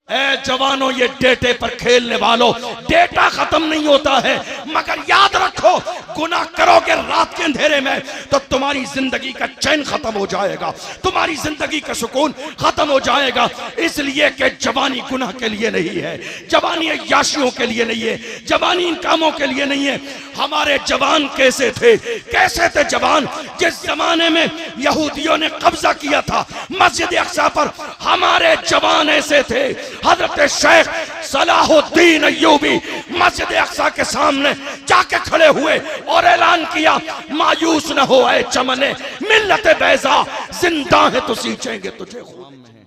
ए जवानों, ये डेटे पर खेलने वालों, डेटा खत्म नहीं होता है, मगर याद रखो गुनाह करोगे रात के अंधेरे में तो तुम्हारी जिंदगी का चैन खत्म हो जाएगा, तुम्हारी जिंदगी का सुकून खत्म हो जाएगा। इसलिए कि जवानी गुनाह के लिए नहीं है, जवानी अय्याशियों के लिए नहीं है, जवानी इन कामों के लिए नहीं है। हमारे जवान कैसे थे, कैसे थे जवान? जिस जमाने में यहूदियों ने कब्जा किया था मस्जिद अक्सा पर, हमारे जवान ऐसे थे। हजरत शेख सलाहुद्दीन अय्यूबी मस्जिद अक्सा के सामने जाके खड़े हुए और ऐलान किया, मायूस न हो ऐ चमने मिल्लत बैजा, जिंदा है तो सींचेंगे तुझे खून में है।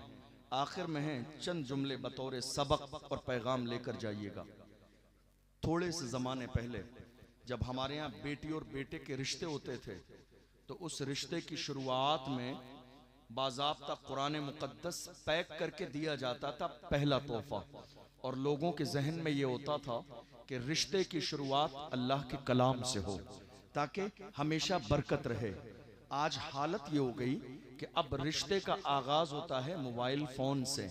आखिर में है चंद जुमले बतौर सबक और पैगाम लेकर जाइएगा। थोड़े से जमाने पहले जब हमारे यहाँ बेटी और बेटे के रिश्ते होते थे तो उस रिश्ते की शुरुआत में बाज़ाब्ता कुरान मुक़द्दस पैक करके दिया जाता था, पहला तोहफा। और लोगों के जहन में ये होता था कि रिश्ते की शुरुआत अल्लाह के कलाम से हो ताकि हमेशा बरकत रहे। आज हालत ये हो गई कि अब रिश्ते का आगाज होता है मोबाइल फोन से।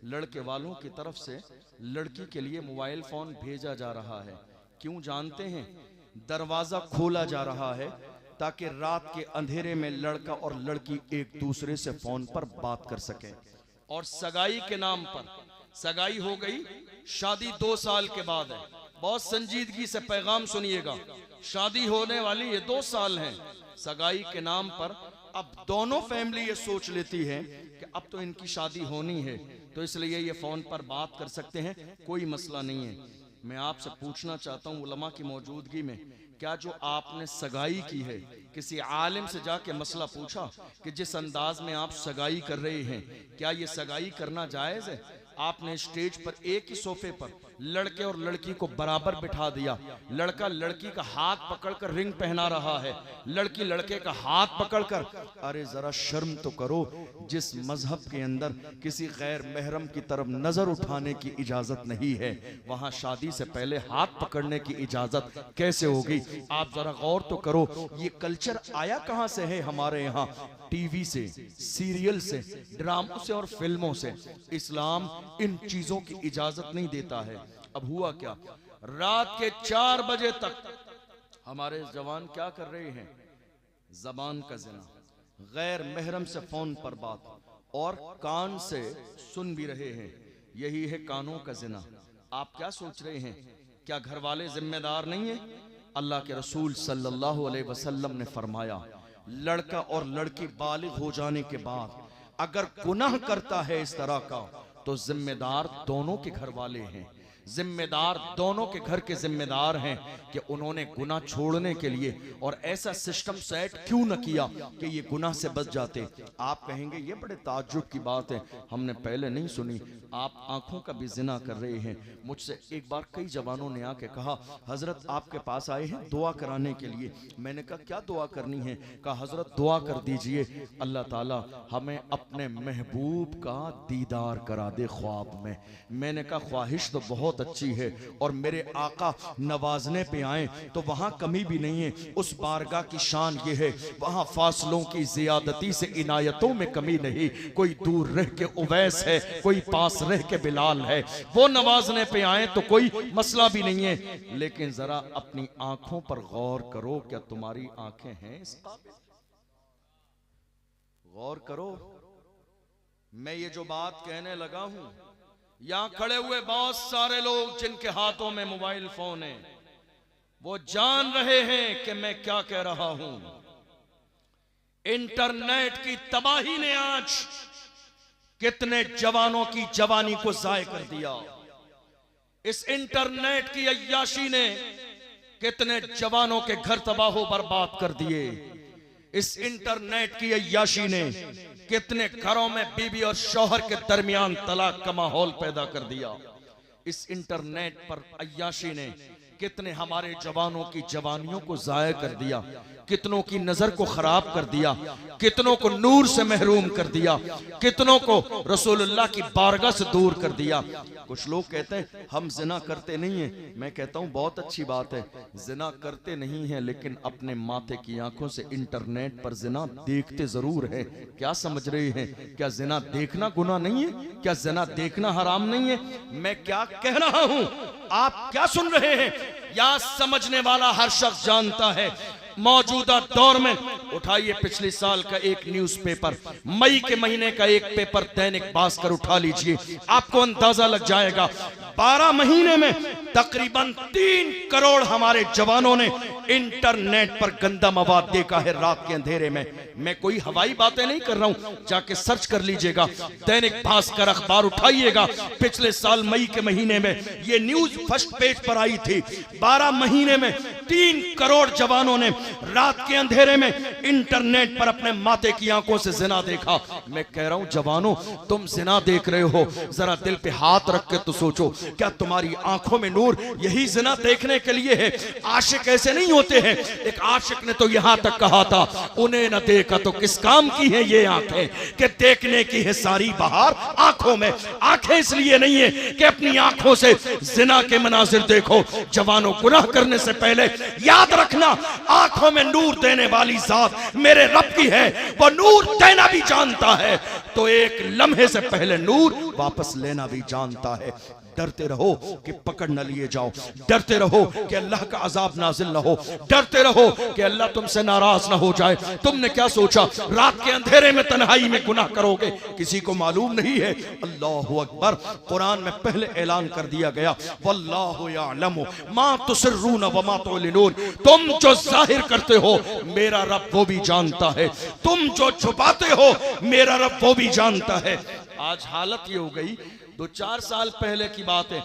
लड़के वालों की तरफ से लड़की के लिए मोबाइल फोन भेजा जा रहा है। क्यों जानते हैं? दरवाजा खोला जा रहा है ताकि रात के अंधेरे में लड़का और लड़की एक दूसरे से फोन पर बात कर सके। और सगाई के नाम पर सगाई हो गई, शादी 2 साल के बाद है। बहुत संजीदगी से पैगाम सुनिएगा, शादी होने वाली ये 2 साल हैं। सगाई के नाम पर अब दोनों फैमिली ये सोच लेती है कि अब तो इनकी शादी होनी है, तो इसलिए ये फोन पर बात कर सकते हैं, कोई मसला नहीं है। मैं आपसे पूछना चाहता हूँ उलमा की मौजूदगी में, क्या जो आपने सगाई की है किसी आलिम से जाके मसला पूछा कि जिस अंदाज में आप सगाई कर रहे हैं क्या ये सगाई करना जायज़ है? आपने स्टेज पर एक ही सोफे पर लड़के और लड़की को बराबर बिठा दिया। लड़का लड़की का हाथ पकड़कर रिंग पहना रहा है, लड़की लड़के का हाथ पकड़कर। अरे जरा शर्म तो करो, जिस मजहब के अंदर किसी गैर महरम की तरफ नजर उठाने की इजाजत नहीं है, वहां शादी से पहले हाथ पकड़ने की इजाजत कैसे होगी? आप जरा गौर तो करो, ये कल्चर आया कहां से है हमारे यहाँ? टीवी से, सीरियल से, ड्रामों से और फिल्मों से। इस्लाम इन चीजों की इजाजत नहीं देता है। अब हुआ क्या, रात के 4 बजे तक हमारे जवान क्या कर रहे हैं? जबान का ज़िना, गैर महरम से फोन पर बात, और कान से सुन भी रहे हैं। यही है कानों का ज़िना। आप क्या सोच रहे हैं, क्या घर वाले जिम्मेदार नहीं है? अल्लाह के रसूल सल्लल्लाहु अलैहि वसल्लम ने फरमाया, लड़का और लड़की बालिग हो जाने के बाद अगर गुनाह करता है इस तरह का, तो जिम्मेदार दोनों के घर वाले हैं, जिम्मेदार दोनों के घर के जिम्मेदार हैं कि उन्होंने गुनाह छोड़ने के लिए और ऐसा सिस्टम सेट क्यों न किया कि ये गुनाह से बच जाते। आप कहेंगे ये बड़े ताज्जुब की बात है, हमने पहले नहीं सुनी। आप आंखों का भी जिना कर रहे हैं। मुझसे एक बार कई जवानों ने आके कहा, हजरत आपके पास आए हैं दुआ कराने के लिए। मैंने कहा क्या दुआ करनी है? कहा हजरत दुआ कर दीजिए अल्लाह ताला हमें अपने महबूब का दीदार करा दे ख्वाब में। मैंने कहा ख्वाहिश तो बहुत अच्छी है, और मेरे आका नवाजने पे आए तो वहां कमी भी नहीं है। उस बारगाह की शान ये है, वहां फासलों की जियादती से इनायतों में कमी नहीं। कोई दूर रह के उवैस है, कोई पास रह के बिलाल है। वो नवाजने पे आए तो कोई मसला भी नहीं है। लेकिन जरा अपनी आंखों पर गौर करो, क्या तुम्हारी आंखें हैं इस काबिल? गौर करो। मैं ये जो बात कहने लगा हूं, यहां खड़े हुए बहुत सारे लोग जिनके हाथों में मोबाइल फोन है, वो जान रहे हैं कि मैं क्या कह रहा हूं। इंटरनेट की तबाही ने आज कितने जवानों की जवानी को जाय कर दिया। इस इंटरनेट की अय्याशी ने कितने जवानों के घर तबाह बर्बाद कर दिए। इस इंटरनेट की अय्याशी ने कितने घरों में बीबी और शौहर के दरमियान तलाक का माहौल पैदा कर दिया। इस इंटरनेट पर अय्याशी ने कितने हमारे जवानों की जवानियों को जाया कर दिया, कितनों की नजर को खराब कर दिया, कितनों को नूर से महरूम कर दिया, कितनों को रसूलुल्लाह की बारगाह से दूर कर दिया। कुछ लोग कहते हैं हम जिना करते नहीं हैं। मैं कहता हूं बहुत अच्छी बात है, जिना करते नहीं हैं लेकिन अपने माथे की आंखों से इंटरनेट पर जिना देखते जरूर हैं। क्या समझ रहे हैं? क्या जिना देखना गुनाह नहीं है? क्या जिना देखना हराम नहीं है? मैं क्या कह रहा हूं, आप क्या सुन रहे हैं? या समझने वाला हर शख्स जानता है। मौजूदा दौर में उठाइए पिछले साल का एक न्यूज़पेपर, मई के महीने का एक पेपर दैनिक भास्कर उठा लीजिए, आपको अंदाजा लग जाएगा 12 महीने में तकरीबन 3 करोड़ हमारे जवानों ने इंटरनेट पर गंदा मवाद देखा है रात के अंधेरे में। मैं कोई हवाई बातें नहीं कर रहा हूं, जाके सर्च कर लीजिएगा, दैनिक भास्कर अखबार उठाइएगा, पिछले साल मई के महीने में ये न्यूज फर्स्ट पेज पर आई थी। 12 महीने में 3 करोड़ जवानों ने रात के अंधेरे में इंटरनेट पर अपने माथे की आंखों से जिना देखा। मैं कह रहा हूं जवानों, तुम जिना देख रहे हो, जरा दिल पे हाथ रख के तो सोचो, क्या तुम्हारी आंखों में नूर यही जिना देखने के लिए है? आशिक ऐसे नहीं होते हैं। एक आशिक ने तो यहां तक कहा था, उन्हें न देखा तो किस काम की है ये आंखें, कि देखने की है सारी बहार आंखों में। आंखें इसलिए नहीं है कि अपनी आंखों से जिना के मनाजिर देखो। जवानों, गुनाह करने से पहले याद रखना, आंखों में नूर देने वाली जात मेरे रब की है, वो नूर देना भी जानता है तो एक लम्हे से पहले नूर वापस लेना भी जानता है। डरते रहो कि पकड़ न लिए जाओ, डरते रहो कि अल्लाह का अजाब नाजिल न हो, डरते रहो कि अल्लाह तुमसे नाराज न हो जाए। तुमने क्या सोचा रात के अंधेरे में तन्हाई में गुनाह करोगे? किसी को मालूम नहीं है। अल्लाहु अकबर। कुरान में पहले ऐलान कर दिया गया, वल्लाहु यअलमु मा तुसिर्रून व मा तुलिनून। तुम जो जाहिर करते हो मेरा रब वो भी जानता है, तुम जो छुपाते हो मेरा रब वो भी जानता है। आज हालत ये हो गई, 2-4 साल पहले की बात है,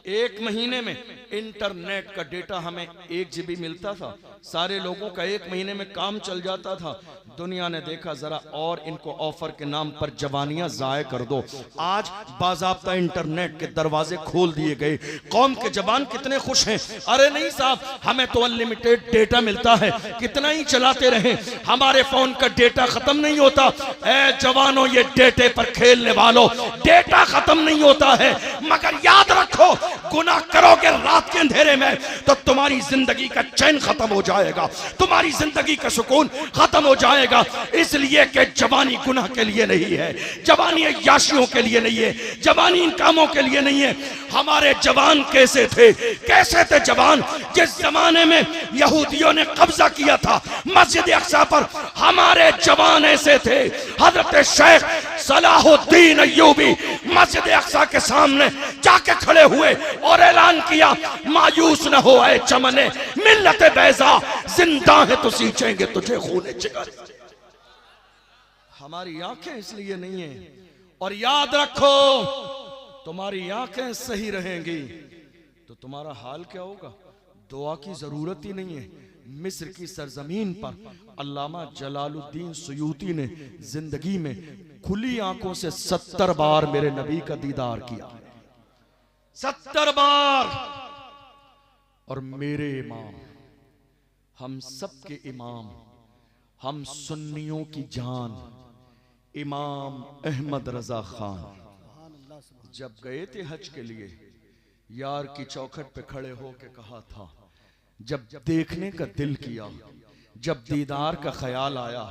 1 महीने में इंटरनेट का डेटा हमें 1 GB मिलता था, सारे लोगों का 1 महीने में काम चल जाता था। दुनिया ने देखा जरा और इनको ऑफर के नाम पर जवानियां जाया कर दो। आज बाज़ाब्ता इंटरनेट के दरवाजे खोल दिए गए। कौम के जवान कितने खुश हैं, अरे नहीं साहब हमें तो अनलिमिटेड डेटा मिलता है, कितना ही चलाते रहे हमारे फोन का डेटा खत्म नहीं होता। ए जवानों, ये डेटे पर खेलने वालों, डेटा खत्म नहीं होता है, मगर याद रखो गुनाह करोगे रात के अंधेरे में तो तुम्हारी जिंदगी का चैन खत्म हो जाएगा, तुम्हारी जिंदगी का सुकून खत्म हो जाएगा। इसलिए कि जवानी गुनाह के लिए नहीं है, जवानी याशियों के लिए नहीं है, जवानी इन कामों के लिए नहीं है। हमारे जवान कैसे थे, कैसे थे जवान? जिस जमाने में यहूदियों ने कब्जा किया था मस्जिद अक्सा पर, हमारे जवान ऐसे थे। हजरत शेख सलाहुद्दीन अय्यूबी मस्जिद अक्सा के सामने जाके खड़े हुए और ऐलान किया, मायूस न हो ऐ चमने मिल्लत बैजा, जिंदा है तो सींचेंगे तुझे खूने जिगर। हमारी आंखें इसलिए नहीं है। और याद रखो, तुम्हारी आंखें सही रहेंगी तो तुम्हारा हाल क्या होगा? दुआ की जरूरत ही नहीं है। मिस्र की सरजमीन पर अल्लामा जलालुद्दीन सुयूती ने जिंदगी में खुली आंखों से 70 बार मेरे नबी का दीदार किया, 70 बार। और मेरे इमाम, हम सबके इमाम, हम सुन्नियों की जान, इमाम अहमद रजा खान जब गए थे हज के लिए, यार की चौखट पे खड़े होके कहा था, जब देखने का दिल किया, जब दीदार का ख्याल आया,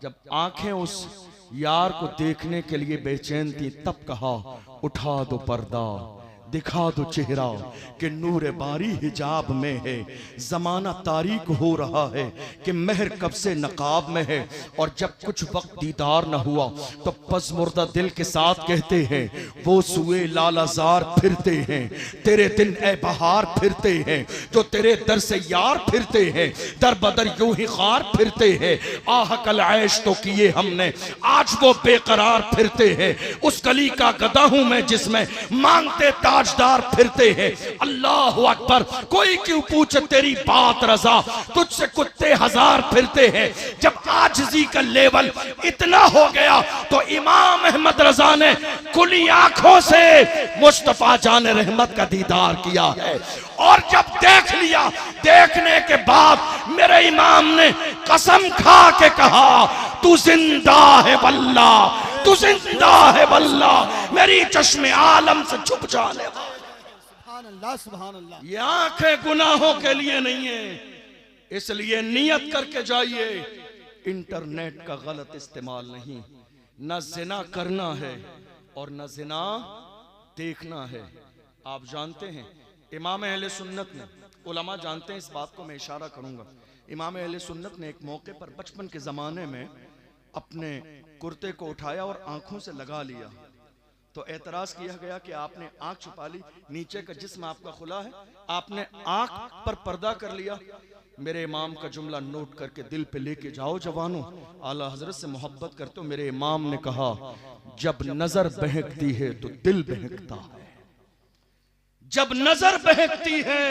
जब आंखें उस यार को देखने के लिए बेचैन थी, तब कहा उठा दो पर्दा, दिखा दो चेहरा कि नूर बारी हिजाब में है, जमाना तारीक हो रहा है कि महर कब से नकाब में है। और जब कुछ वक्त दीदार न हुआ तो पज़मुर्दा दिल के साथ कहते हैं, वो सुए लालाजार फिरते हैं, तेरे दिन ए बहार फिरते हैं, जो तेरे दर से यार फिरते हैं, दर बदर यूं ही खार फिरते हैं। आह कल ऐश तो किए हमने, आज वो बेकरार फिरते हैं। उस गली का गदा हूं मैं जिसमें मांगते ताजदार फिरते हैं। अल्लाह अकबर। कोई क्यों पूछे तेरी बात रजा, तुझसे कुत्ते हजार फिरते हैं। जब आजिज़ी का लेवल इतना हो गया तो इमाम अहमद रजा ने खुली आंखों से मुस्तफा जान रहमत का दीदार किया है। और जब देख लिया, देखने के बाद मेरे इमाम ने कसम खा के कहा, तू जिंदा है वल्लाह, तू जिंदा है वल्लाह, मेरी चश्मे आलम से छुप जाने वाला। सुभान अल्लाह। ये आंखें गुनाहों के लिए नहीं है, इसलिए नियत करके जाइए। इंटरनेट का गलत इस्तेमाल नहीं, न जिना करना है और न जिना देखना है। आप जानते हैं इमाम अहले सुन्नत ने, उलमा जानते हैं इस बात को, मैं इशारा करूंगा। इमाम अहले सुन्नत ने एक मौके पर बचपन के ज़माने में अपने कुर्ते को उठाया और आंखों से लगा लिया, तो एतराज़ किया गया कि आपने आंख छुपा ली, नीचे का जिस्म आपका खुला है, आपने आंख पर पर्दा कर लिया। मेरे इमाम का जुमला नोट करके दिल पे लेके जाओ जवानों, आला हजरत से मोहब्बत करते हो। मेरे इमाम ने कहा, जब नजर बहकती है तो दिल बहकता है, जब नजर बहकती है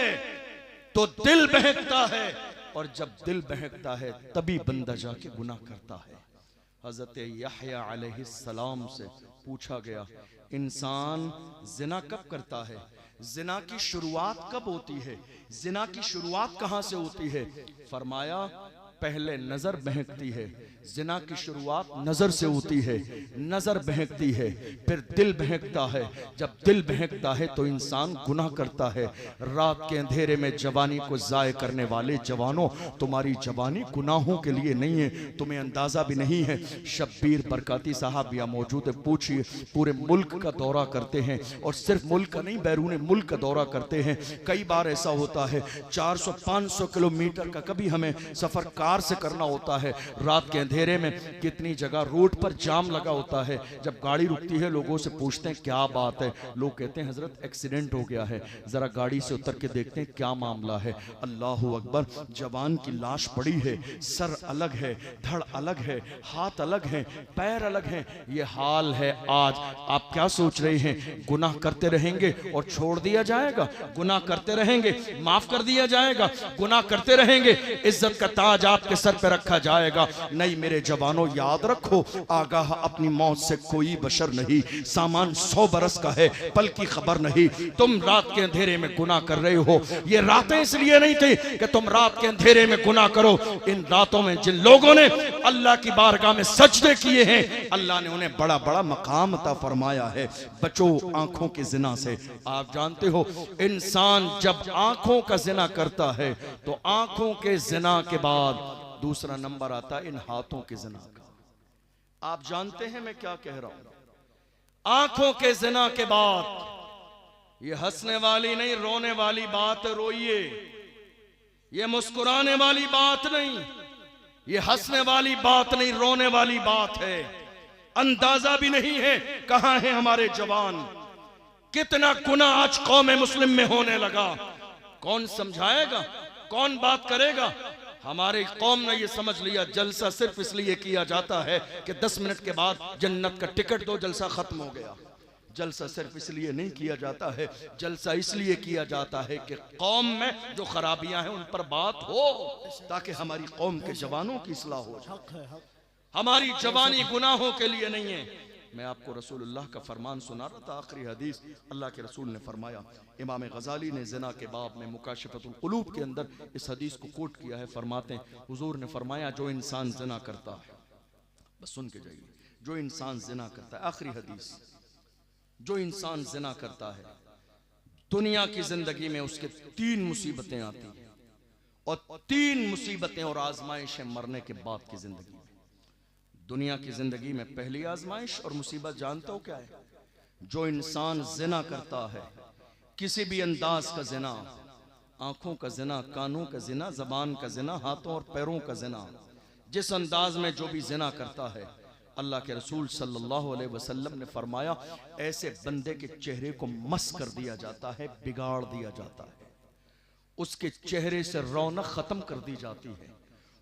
तो दिल बहकता है, और जब दिल बहकता है तभी बंदा जाके गुनाह करता है। हजरत यहया अलैहिस्सलाम से पूछा गया, इंसान जिना कब करता है, जिना की शुरुआत कब होती है, जिना की शुरुआत कहां से होती है? फरमाया, पहले नजर बहकती है, जिना की शुरुआत नजर से होती है, नजर बहकती है, फिर दिल बहकता है। जब दिल बहकता है तो इंसान गुनाह करता है। रात के अंधेरे में जवानी को जाय करने वाले जवानों, तुम्हारी जवानी गुनाहों के लिए नहीं है, तुम्हें अंदाजा भी नहीं है। शब्बीर बरकाती साहब यहाँ मौजूद है, पूछिए, पूरे मुल्क का दौरा करते हैं, और सिर्फ मुल्क का नहीं, बैरून मुल्क का दौरा करते हैं। कई बार ऐसा होता है 400-500 किलोमीटर का कभी हमें सफर कार से करना होता है। रात के अंधेरे में कितनी जगह रोड पर जाम लगा होता है, जब गाड़ी रुकती है लोगों से पूछते हैं क्या बात है, लोग कहते हैं हजरत एक्सीडेंट हो गया है। जरा गाड़ी से उतर के देखते हैं क्या मामला है। अल्लाह अकबर, जवान की लाश पड़ी है, सर अलग है, धड़ अलग है, हाथ अलग है, पैर अलग है। ये हाल है आज। आप क्या सोच रहे हैं, गुनाह करते रहेंगे और छोड़ दिया जाएगा? गुनाह करते रहेंगे, माफ कर दिया जाएगा? गुनाह करते रहेंगे, इज्जत का ताज आपके सर पे रखा जाएगा? नहीं मेरे जवानों, याद रखो, आगाह अपनी मौत से कोई बशर नहीं। सामान 100 बरस का है, पल की खबर नहीं। तुम रात के अंधेरे में गुनाह कर रहे हो। ये रातें इसलिए नहीं थी कि तुम रात के अंधेरे में गुनाह करो। इन रातों में जिन लोगों ने अल्लाह की बारगाह में सजदे किए हैं, अल्लाह ने उन्हें बड़ा बड़ा मकाम अता फरमाया है। बचो आंखों के जिना से। आप जानते हो, इंसान जब आंखों का जिना करता है तो आंखों के जिना के बाद दूसरा नंबर आता है इन हाथों के जिना का। आप जानते हैं मैं क्या कह रहा हूं? आंखों के जिना के बाद ये हंसने वाली नहीं, रोने वाली बात रोइए। ये मुस्कुराने वाली बात नहीं, ये हंसने वाली बात नहीं, रोने वाली बात है। अंदाजा भी नहीं है कहां है हमारे जवान। कितना गुनाह आज कौम मुस्लिम में होने लगा। कौन समझाएगा, कौन बात करेगा? हमारी कौम ने यह समझ लिया जलसा सिर्फ इसलिए किया जाता है कि 10 मिनट के बाद जन्नत का टिकट दो, जलसा खत्म हो गया। जलसा सिर्फ इसलिए नहीं किया जाता है, जलसा इसलिए किया जाता है कि कौम में जो खराबियां हैं उन पर बात हो, ताकि हमारी कौम के जवानों की इस्लाह हो जाए। हमारी जवानी गुनाहों के लिए नहीं है। मैं आपको रसूलुल्लाह का फरमान सुना रहा था, आखिरी हदीस अल्लाह के रसूल ने फरमाया। इमाम गजाली ने ज़िना के बाब में मुकाशिफतुल कुलूब के अंदर इस हदीस को कोट किया है। फरमाते हैं, हुजूर ने फरमाया, जो इंसान ज़िना करता है, बस सुन के जाइए, जो इंसान ज़िना करता है, आखिरी हदीस, जो इंसान ज़िना करता है, दुनिया की जिंदगी में उसके 3 मुसीबतें आती हैं, और 3 मुसीबतें और आजमाइशें मरने के बाद की जिंदगी में। दुनिया की जिंदगी में पहली आजमाइश और मुसीबत जानते हो क्या है? जो इंसान जिना करता है, किसी भी अंदाज का जिना, आंखों का जिना, कानों का जिना, जबान का जिना, हाथों और पैरों का जिना, जिस अंदाज में जो भी जिना करता है, अल्लाह के रसूल सल्लल्लाहु अलैहि वसल्लम ने फरमाया, ऐसे बंदे के चेहरे को मस कर दिया जाता है, बिगाड़ दिया जाता है, उसके चेहरे से रौनक खत्म कर दी जाती है,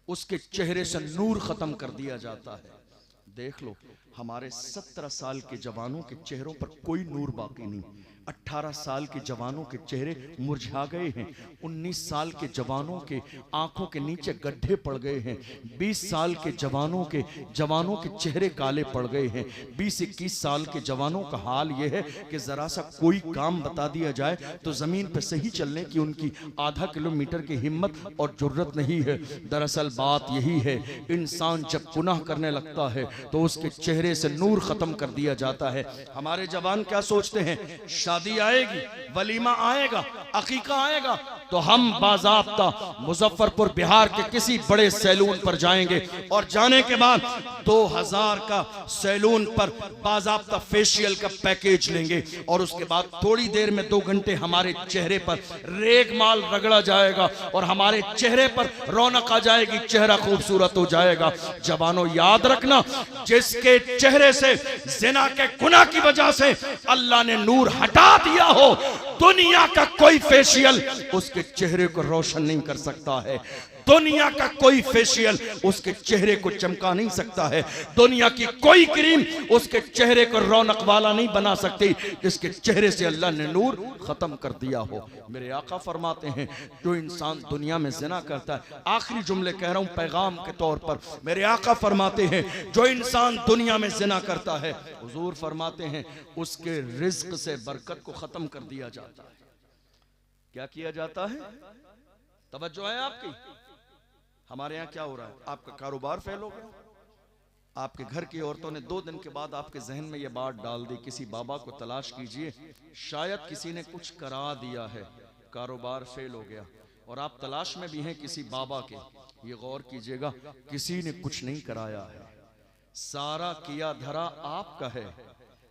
उसके चेहरे से नूर खत्म कर दिया जाता है। देख लो, हमारे 17 साल के जवानों के चेहरों पर कोई नूर बाकी नहीं। 18 साल के जवानों के चेहरे मुरझा गए हैं, 19 साल के जवानों के आंखों के नीचे गड्ढे पड़ गए हैं, 20 साल के जवानों के चेहरे काले पड़ गए हैं। 20-21 साल के जवानों का हाल यह है कि जरा सा कोई काम बता दिया जाए तो जमीन पर सही चलने की उनकी आधा किलोमीटर की हिम्मत और जुर्रत नहीं है। दरअसल बात यही है, इंसान जब गुनाह करने लगता है तो उसके चेहरे से नूर खत्म कर दिया जाता है। हमारे जवान क्या सोचते हैं, शादी आएगी, वलीमा आएगा, अकीका आएगा तो हम बाज़ाब्ता मुजफ्फरपुर बिहार के किसी बड़े सैलून पर जाएंगे और जाने के बाद 2000 का सैलून पर बाज़ाब्ता फेशियल का पैकेज लेंगे और उसके बाद थोड़ी देर में 2 घंटे हमारे चेहरे पर रेगमाल रगड़ा जाएगा और हमारे चेहरे पर रौनक आ जाएगी, चेहरा खूबसूरत हो जाएगा। जवानों याद रखना, जिसके चेहरे से ज़िना के गुनाह की वजह से अल्लाह ने नूर हटा दिया हो, दुनिया का कोई फेशियल उसके चेहरे को रोशन नहीं कर सकता है। दुनिया का कोई फेशियल उसके चेहरे को चमका नहीं सकता है। दुनिया की कोई क्रीम उसके चेहरे को रौनक वाला नहीं बना सकती, जिसके चेहरे से अल्लाह ने नूर खत्म कर दिया हो। मेरे आका फरमाते हैं, जो इंसान दुनिया में ज़िना करता है, आखिरी जुमले कह रहा हूं पैगाम के तौर पर, मेरे आका फरमाते हैं जो इंसान दुनिया में ज़िना करता है, हुजूर फरमाते हैं उसके रिज्क से बरकत को खत्म कर दिया जाता है। क्या किया जाता है? तवज्जो है आपकी? हमारे यहाँ क्या हो रहा है, आपका कारोबार फेल हो गया, आपके घर की औरतों ने 2 दिन के बाद आपके जहन में ये बात डाल दी, किसी बाबा को तलाश कीजिए, शायद किसी ने कुछ करा दिया है, कारोबार फेल हो गया और आप तलाश में भी हैं किसी बाबा के। ये गौर कीजिएगा, किसी ने कुछ नहीं कराया है, सारा किया धरा आपका है।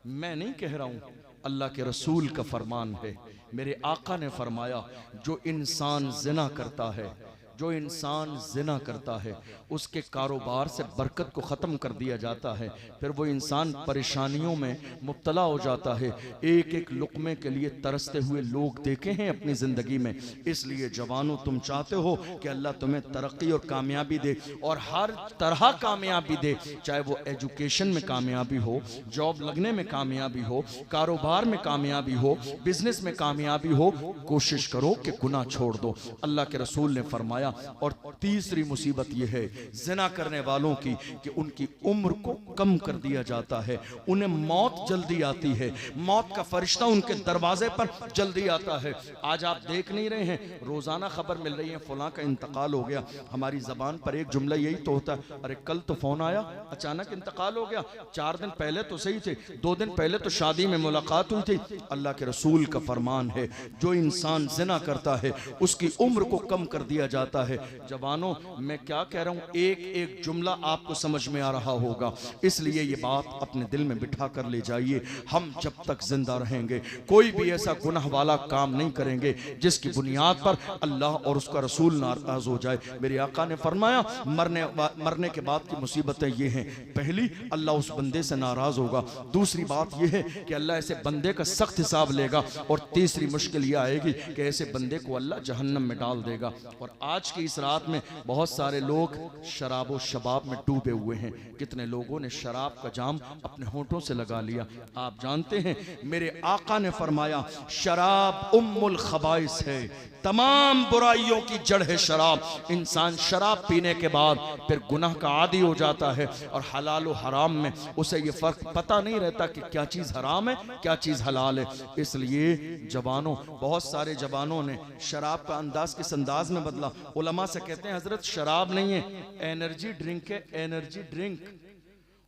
मैं नहीं कह रहा हूं, अल्लाह के रसूल का फरमान है। मेरे आका ने फरमाया, जो इंसान ज़िना करता है, जो इंसान ज़िना करता है, उसके कारोबार से बरकत को ख़त्म कर दिया जाता है, फिर वो इंसान परेशानियों में मुब्तला हो जाता है। एक एक लुक़मे के लिए तरसते हुए लोग देखे हैं अपनी ज़िंदगी में। इसलिए जवानों, तुम चाहते हो कि अल्लाह तुम्हें तरक्की और कामयाबी दे और हर तरह कामयाबी दे, चाहे वो एजुकेशन में कामयाबी हो, जॉब लगने में कामयाबी हो, कारोबार में कामयाबी हो, बिजनेस में कामयाबी हो, कोशिश करो कि गुनाह छोड़ दो। अल्लाह के रसूल ने फरमाया। और तीसरी मुसीबत यह है ज़िना करने वालों की कि उनकी उम्र को कम कर दिया जाता है, उन्हें मौत जल्दी आती है, मौत का फरिश्ता उनके दरवाजे पर जल्दी आता है। आज आप देख नहीं रहे हैं, रोजाना खबर मिल रही है फलां का इंतकाल हो गया। हमारी जबान पर एक जुमला यही तो होता है, अरे कल तो फोन आया, अचानक इंतकाल हो गया, 4 दिन पहले तो सही थे, 2 दिन पहले तो शादी में मुलाकात हुई थी। अल्लाह के रसूल का फरमान है, जो इंसान ज़िना करता है उसकी उम्र को कम कर दिया जाता है। जवानों, मैं क्या कह रहा हूं, एक एक जुमला आपको समझ में आ रहा होगा, इसलिए ये बात अपने दिल में बिठा कर ले जाइए। हम जब तक जिंदा रहेंगे कोई भी ऐसा गुनाह वाला काम नहीं करेंगे जिसकी बुनियाद पर अल्लाह और उसका रसूल नाराज हो जाए। मेरे आका ने फरमाया, मरने के बाद की मुसीबतें ये हैं, पहली, अल्लाह उस बंदे से नाराज होगा, दूसरी बात यह है कि अल्लाह ऐसे बंदे का सख्त हिसाब लेगा, और तीसरी मुश्किल यह आएगी कि ऐसे बंदे को अल्लाह जहन्नम में डाल देगा। और आज की इस रात में बहुत सारे लोग शराब और शबाब में डूबे हुए हैं। कितने लोगों ने शराब का जाम अपने होठों से लगा लिया। आप जानते हैं, मेरे आका ने फरमाया, शराब उम्मुल खबाइस है, तमाम बुराइयों की जड़ है शराब। इंसान शराब पीने के बाद फिर गुनाह का आदी हो जाता है और हलाल और हराम में उसे ये फर्क पता नहीं रहता कि क्या चीज़ हराम है, क्या चीज़ हलाल है। इसलिए जवानों, बहुत सारे जवानों ने शराब का अंदाज किस अंदाज में बदला। उलमा से कहते हैं, हजरत शराब नहीं है, एनर्जी ड्रिंक है, एनर्जी ड्रिंक,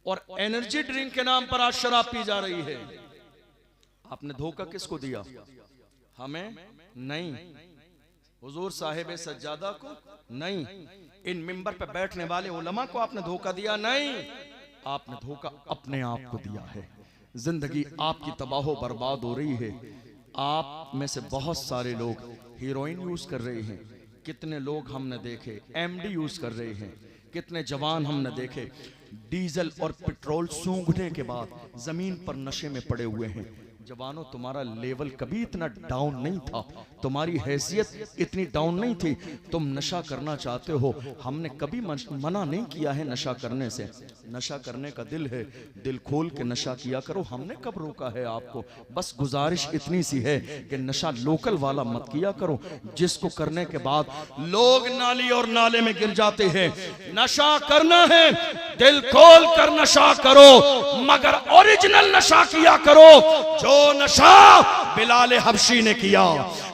और एनर्जी ड्रिंक के नाम पर आज शराब पी जा रही है। आपने धोखा किसको दिया? हमें नहीं, हुजूर साहिब सज्जादा को नहीं, इन मिंबर पे बैठने वाले उलमा को आपने धोखा दिया नहीं, आपने धोखा अपने आप को दिया है। जिंदगी आपकी तबाह बर्बाद हो रही है। आप में से बहुत सारे लोग हीरोइन यूज कर रहे हैं, कितने लोग हमने देखे एमडी यूज कर रहे हैं, कितने जवान हमने देखे डीजल और पेट्रोल सूंघने के बाद जमीन पर नशे में पड़े हुए हैं। जवानों, तुम्हारा लेवल कभी इतना डाउन नहीं था, तुम्हारी हैसियत इतनी डाउन नहीं थी। तुम नशा करना चाहते हो, हमने कभी मना नहीं किया है नशा करने से, नशा करने का दिल है, दिल खोल के नशा किया करो। हमने कब रोका है आपको? बस गुजारिश इतनी सी है कि नशा लोकल वाला मत किया करो, जिसको करने के बाद लोग नाली और नाले में गिर जाते हैं। नशा करना है, दिल खोल कर नशा करो, मगर ओरिजिनल नशा किया करो। जो नशा बिलाल हबशी ने किया,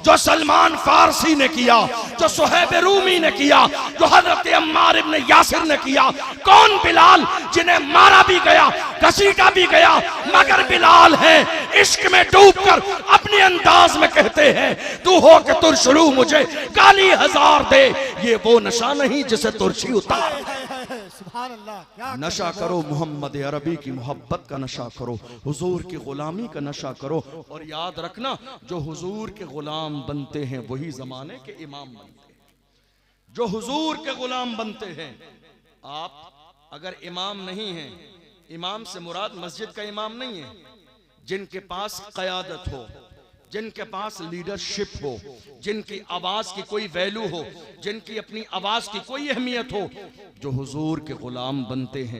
जो सलमान फारसी ने किया, जो सुहैब रूमी ने किया, जो हजरत अम्मार इब्न यासिर ने किया। कौन बिलाल? जिन्हें मारा भी गया, घसीटा भी गया, मगर बिलाल है इश्क में डूबकर अपने अंदाज में कहते हैं, तू हो के तुरशरू मुझे गाली हजार दे। ये वो नशा नहीं जिसे तुरशी उतार। नशा करो, मोहम्मद अरबी की मोहब्बत का नशा करो, हुजूर की गुलामी का नशा करो। और याद रखना, जो हुजूर के गुलाम बनते हैं वही जमाने के इमाम बनते हैं। जो हुजूर के गुलाम बनते हैं, आप अगर इमाम नहीं हैं, इमाम से मुराद मस्जिद का इमाम नहीं है, जिनके पास क़यादत हो, जिनके पास लीडरशिप हो, जिनकी आवाज की कोई वैल्यू हो, जिनकी अपनी आवाज की कोई अहमियत हो, जो हुजूर के गुलाम बनते हैं